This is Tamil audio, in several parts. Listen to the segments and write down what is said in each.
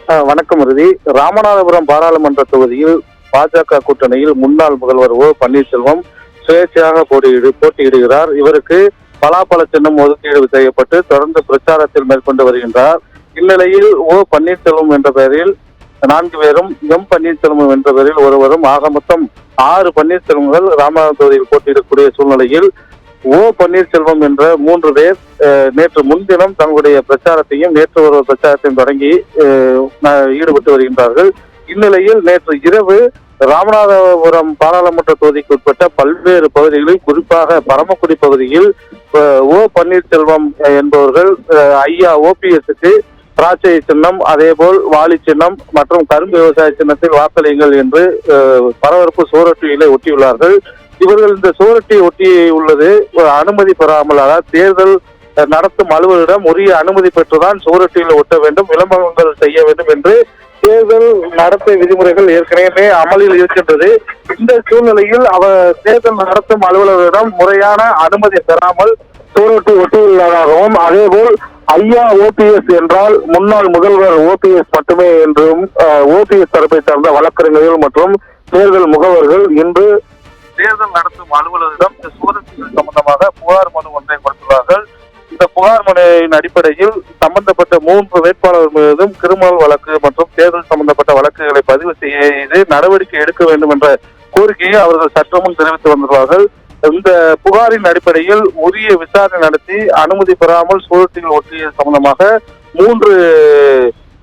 வணக்கம் ருதி. ராமநாதபுரம் பாராளுமன்ற தொகுதியில் பாஜக கூட்டணியில் முன்னாள் முதல்வர் ஓ பன்னீர்செல்வம் சுயேட்சையாக போட்டியிடுகிறார். இவருக்கு பலாப்பழ சின்னம் ஒதுக்கீடு செய்யப்பட்டு தொடர்ந்து பிரச்சாரத்தில் மேற்கொண்டு வருகின்றார். இந்நிலையில் ஓ பன்னீர்செல்வம் என்ற பெயரில் 4 பேரும், எம் பன்னீர்செல்வம் என்ற பெயரில் ஒருவரும், ஆக மொத்தம் 6 பன்னீர்செல்வங்கள் ராமநாதபுரம் தொகுதியில் போட்டியிடக்கூடிய சூழ்நிலையில் ஓ பன்னீர்செல்வம் என்ற 3 பேர் நேற்று முன்தினம் தங்களுடைய பிரச்சாரத்தையும் நேற்று ஒரு பிரச்சாரத்தையும் தொடங்கி ஈடுபட்டு வருகின்றார்கள். இந்நிலையில் நேற்று இரவு ராமநாதபுரம் பாராளுமன்ற தொகுதிக்கு உட்பட்ட பல்வேறு பகுதிகளில், குறிப்பாக பரமக்குடி பகுதியில் ஓ பன்னீர்செல்வம் என்பவர்கள் ஐயா ஓபிஎஸ்க்கு திராட்சை சின்னம், அதேபோல் வாலி சின்னம் மற்றும் கரும்பு விவசாய சின்னத்தில் வாக்களியுங்கள் என்று பரபரப்பு சுவரொட்டிகளை ஒட்டியுள்ளார்கள். இவர்கள் இந்த சுவரொட்டி ஒட்டி உள்ளது அனுமதி பெறாமல், அதாவது தேர்தல் நடத்தும் அலுவலரிடம் உரிய அனுமதி பெற்றுதான் சுவரொட்டியில் ஒட்ட வேண்டும், விளம்பரங்கள் செய்ய வேண்டும் என்று தேர்தல் நடத்தை விதிமுறைகள் ஏற்கனவே அமலில் இருக்கின்றது. இந்த சூழ்நிலையில் தேர்தல் நடத்தும் அலுவலரிடம் முறையான அனுமதி பெறாமல் சுவரொட்டி ஒட்டியுள்ளதாகவும், அதேபோல் ஐயா ஓபிஎஸ் என்றால் முன்னாள் முதல்வர் ஓபிஎஸ் மட்டுமே என்றும் ஓபிஎஸ் தரப்பை சார்ந்த வழக்கறிஞர்கள் மற்றும் தேர்தல் முகவர்கள் இன்று தேர்தல் நடத்தும் அலுவலரிடம் இந்த சுவரொட்டிகள் சம்பந்தமாக புகார் மனு ஒன்றை கொடுத்துள்ளார்கள். இந்த புகார் மனுவின் அடிப்படையில் சம்பந்தப்பட்ட 3 வேட்பாளர்கள் மீதும் கிரிமினல் வழக்கு மற்றும் தேர்தல் சம்பந்தப்பட்ட வழக்குகளை பதிவு செய்து நடவடிக்கை எடுக்க வேண்டும் என்ற கோரிக்கையை அவர்கள் சற்று முன் தெரிவித்து வந்துள்ளார்கள். இந்த புகாரின் அடிப்படையில் உரிய விசாரணை நடத்தி அனுமதி பெறாமல் சுவரொட்டிகள் ஒட்டிய சம்பந்தமாக 3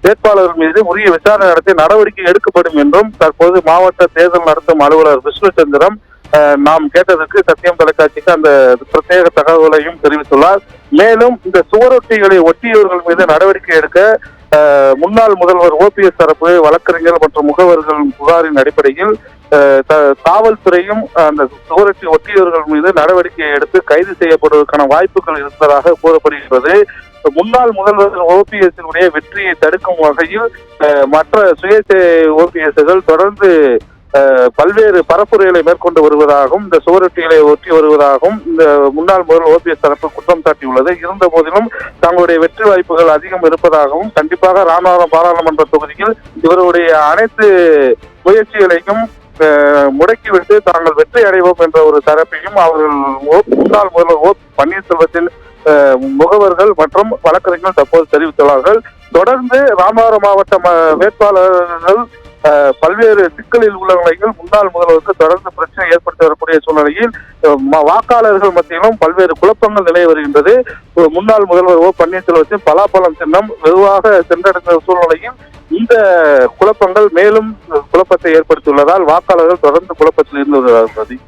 வேட்பாளர்கள் மீது உரிய விசாரணை நடத்தி நடவடிக்கை எடுக்கப்படும் என்றும் தற்போது மாவட்ட தேர்தல் நடத்தும் அலுவலர் விஷ்ணுச்சந்திரம் நாம் கேட்டதற்கு சத்தியம் தொலைக்காட்சிக்கு அந்த பிரத்யேக தகவலையும் தெரிவித்துள்ளார். மேலும் இந்த சுவரொட்டிகளை ஒட்டியவர்கள் மீது நடவடிக்கை எடுக்க முன்னாள் முதல்வர் ஓபிஎஸ் தரப்பு வழக்கறிஞர் மற்றும் முகவர்கள் புகாரின் அடிப்படையில் காவல்துறையும் அந்த சுவரொட்டி ஒட்டியவர்கள் மீது நடவடிக்கை எடுத்து கைது செய்யப்படுவதற்கான வாய்ப்புகள் இருப்பதாக கூறப்படுகிறது. முன்னாள் முதல்வர் ஓபிஎஸ்னுடைய வெற்றியை தடுக்கும் வகையில் மற்ற சுயேட்சை ஓபிஎஸ்கள் தொடர்ந்து பல்வேறு பரப்புரைகளை மேற்கொண்டு வருவதாகவும், இந்த சுவரொட்டிகளை ஒட்டி வருவதாகவும் இந்த முன்னாள் முதல்வர் ஓபிஎஸ் தரப்பு குற்றம் சாட்டியுள்ளது. இருந்த போதிலும் தங்களுடைய வெற்றி வாய்ப்புகள் அதிகம் இருப்பதாகவும், கண்டிப்பாக ராமநாதபுரம் பாராளுமன்ற தொகுதியில் இவருடைய அனைத்து முயற்சிகளையும் முடக்கிவிட்டு தாங்கள் வெற்றி அடைவோம் என்ற ஒரு தரப்பையும் அவர்கள் முன்னாள் முதல்வர் ஓ பன்னீர்செல்வத்தின் முகவர்கள் மற்றும் வழக்கறிஞர்கள் தற்போது தெரிவித்துள்ளார்கள். தொடர்ந்து ராமநாதபுரம் மாவட்ட வேட்பாளர்கள் பல்வேறு சிக்கலில் உள்ள நிலையில் முன்னாள் முதல்வருக்கு தொடர்ந்து பிரச்சனை ஏற்படுத்தி வரக்கூடிய சூழ்நிலையில் வாக்காளர்கள் மத்தியிலும் பல்வேறு குழப்பங்கள் நிலை வருகின்றது. முன்னாள் முதல்வர் ஓ பன்னீர்செல்வத்தின் பலாப்பழம் சின்னம் வெகுவாக சென்றடைந்த சூழ்நிலையில் இந்த குழப்பங்கள் மேலும் குழப்பத்தை ஏற்படுத்தியுள்ளதால் வாக்காளர்கள் தொடர்ந்து குழப்பத்தில் இருந்து வருகிறார்கள்.